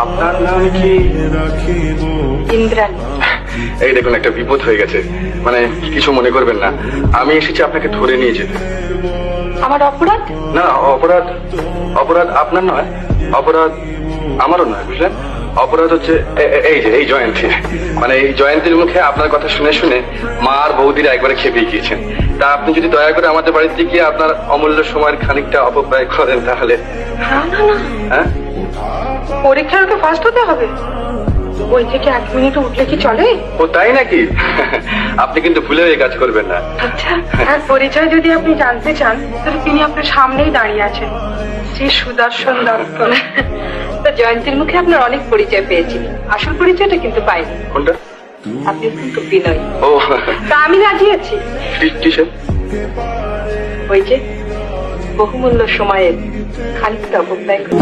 আপনার নাম কি? ইন্দ্রাণী। এই দেখুন, একটা বিপদ হয়ে গেছে। মানে কিছু মনে করবেন না, আমি এসেছি আপনাকে ধরে নিয়ে যেতে। আমার অপরাধ? না, অপরাধ অপরাধ আপনার নয়, অপরাধ আমারও নয়, বুঝলেন? অপরাধ হচ্ছে এই জয়ন্তী। মানে এই জয়ন্তীর মুখে আপনার কথা শুনে শুনে মা আর বৌদিরা একবারে খেপে গিয়েছেন। তা আপনি যদি দয়া করে আমাদের বাড়িতে গিয়ে আপনার অমূল্য সময়ের খানিকটা অপব্যয় করেন তাহলে। না না না, হ্যাঁ, পরীক্ষার তো ফার্স্ট হতে হবে। ওই থেকে 1 মিনিট উঠলে কি চলে? ও তাই নাকি? আপনি কিন্তু ভুলেও এই কাজ করবেন না। আচ্ছা, আর পরিচয় যদি আপনি জানতে চান তাহলে তিনি আপনার সামনেই দাঁড়িয়ে আছেন, শ্রী সুদর্শন দত্ত। তো জয়ন্তীর মুখে আপনার অনেক পরিচয় পেয়েছি, আসল পরিচয়টা কিন্তু পাইনি। কোনটা? আপনি কিন্তু বিনয়। ও, তা আমি রাজি আছি। কিসের? ওই যে বহুমূল্য সময়ের খানিকটা অপব্যয় করে।